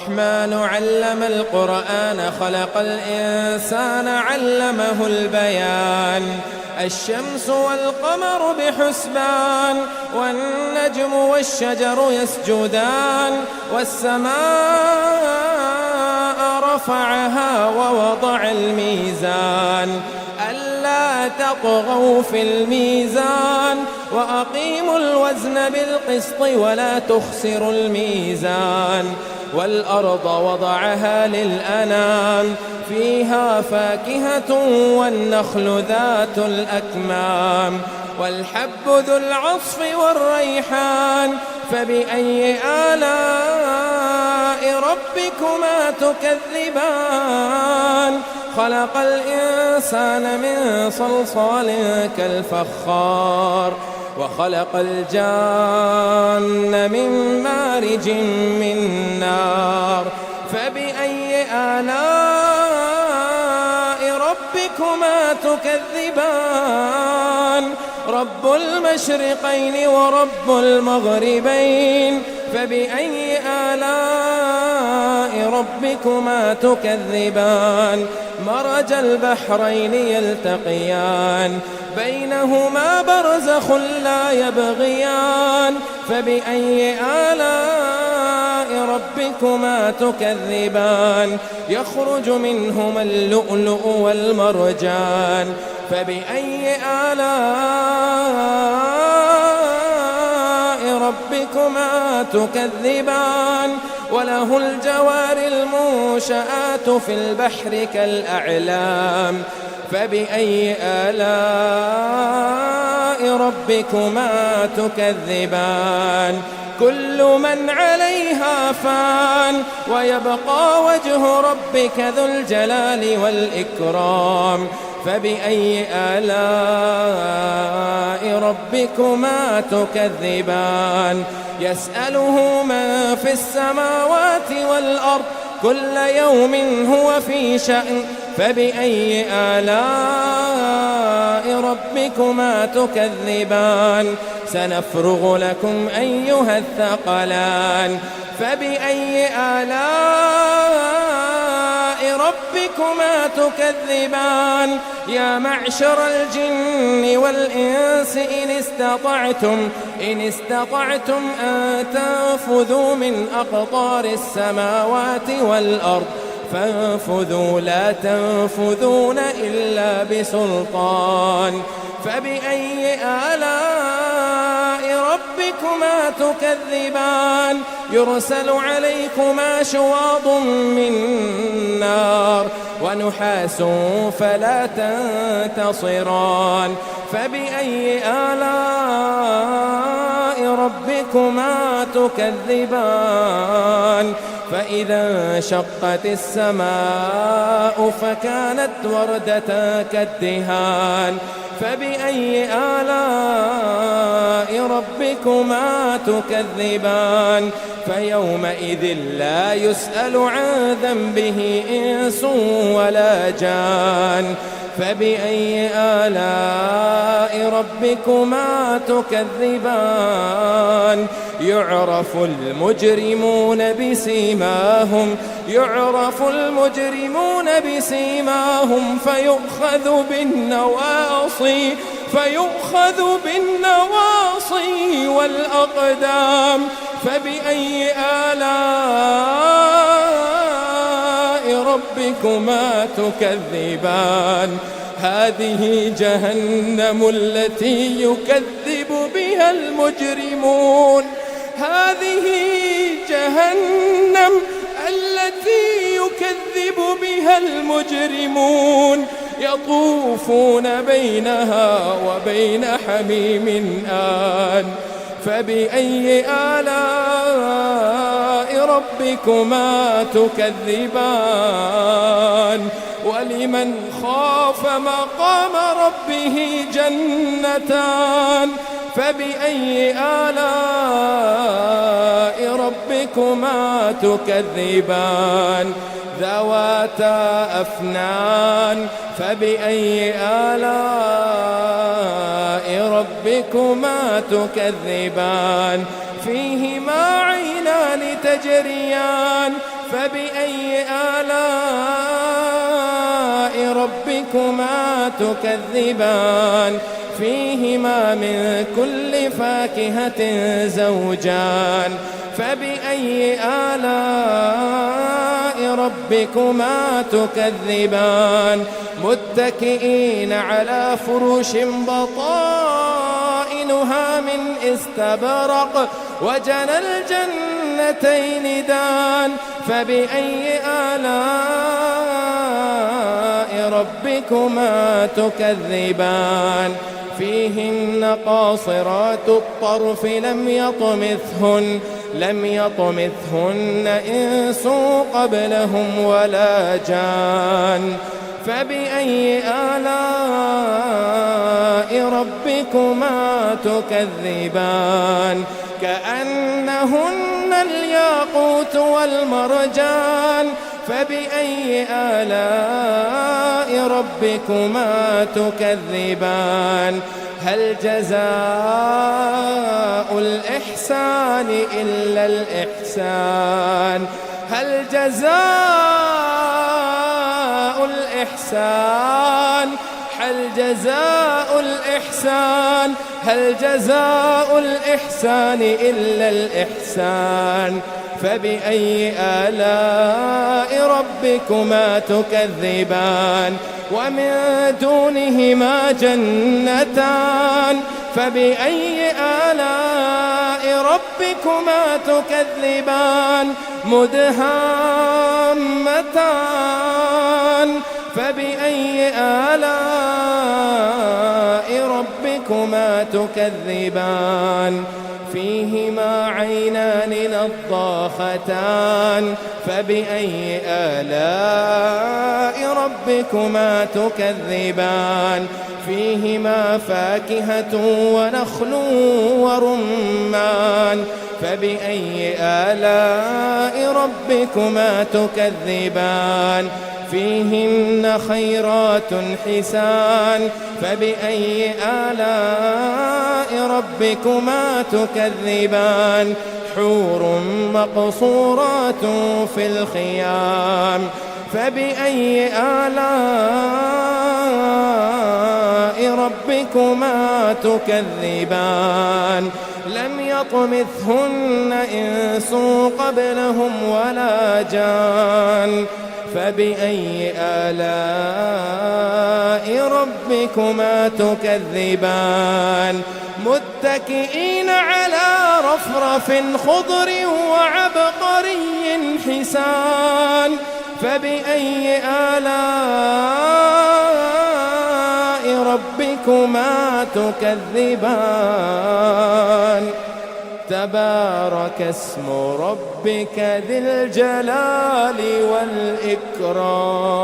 الرحمن علم القرآن خلق الإنسان علمه البيان الشمس والقمر بحسبان والنجم والشجر يسجدان والسماء رفعها ووضع الميزان ألا تطغوا في الميزان وأقيموا الوزن بالقسط ولا تخسروا الميزان والأرض وضعها للأنام فيها فاكهة والنخل ذات الأكمام والحب ذو العصف والريحان فبأي آلاء ربكما تكذبان خلق الإنسان من صلصال كالفخار وخلق الجان من مارج من نار فبأي آلاء ربكما تكذبان رب المشرقين ورب المغربين فبأي آلاء ربكما تكذبان مرج البحرين يلتقيان بينهما برزخ لا يبغيان فبأي آلاء ربكما تكذبان يخرج منهما اللؤلؤ والمرجان فبأي آلاء ربكما تكذبان وله الجوار المنشآت في البحر كالأعلام فبأي آلاء ربكما تكذبان كل من عليها فان ويبقى وجه ربك ذو الجلال والإكرام فبأي آلاء ربكما تكذبان يسأله من في السماوات والأرض كل يوم هو في شأن فبأي آلاء ربكما تكذبان سنفرغ لكم أيها الثقلان فبأي آلاء ربكما تكذبان يا معشر الجن والإنس إن استطعتم أن تنفذوا من أقطار السماوات والأرض فانفذوا لا تنفذون إلا بسلطان فبأي آلاء ربكما تكذبان يرسل عليكما شواظ من نار ونحاس فلا تنتصران فبأي آلاء ربكما تكذبان فإذا انشقت السماء فكانت وردة كالدهان فبأي آلاء ربكما تكذبان فيومئذ لا يسأل عن ذنبه إنس ولا جان فبأي آلاء ربكما تكذبان يعرف المجرمون بسيماهم فيؤخذ بالنواصي والأقدام فبأي آلاء ربكما تكذبان هذه جهنم التي يكذب بها المجرمون يطوفون بينها وبين حميم آن فبأي آلاء ربكما تكذبان ولمن خاف مقام ربه جنتان فبأي آلاء ربكما تكذبان ذواتا أفنان فبأي آلاء ربكما تكذبان فيهما عينان تجريان فبأي آلاء ربكما تكذبان فيهما من كل فاكهة زوجان فبأي آلاء ربكما تكذبان متكئين على فرش بطائنها من استبرق وجنى الجنتين دان فبأي آلاء ربكما تكذبان فيهن قاصرات الطرف لم يطمثهن إنس قبلهم ولا جان فبأي آلاء ربكما تكذبان كأنهن الياقوت والمرجان فبأي آلاء ربكما تكذبان هل جزاء الإحسان إلا الإحسان هل جزاء الإحسان هل جزاء الإحسان إلا الإحسان فبأي آلاء ربكما تكذبان ومن دونهما جنتان فبأي آلاء ربكما تكذبان مدهامتان فبأي آلاء ربكما تكذبان فيهما عينان نضاختان فبأي آلاء ربكما تكذبان فيهما فاكهة ونخل ورمان فبأي آلاء ربكما تكذبان فيهن خيرات حسان فبأي آلاء ربكما تكذبان حور مقصورات في الخيام فبأي آلاء ربكما تكذبان لم يطمثهن إنس قبلهم ولا جان فبأي آلاء ربكما تكذبان متكئين على رفرف خضر وعبقري حسان فبأي آلاء ربكما تكذبان تبارك اسم ربك ذي الجلال والإكرام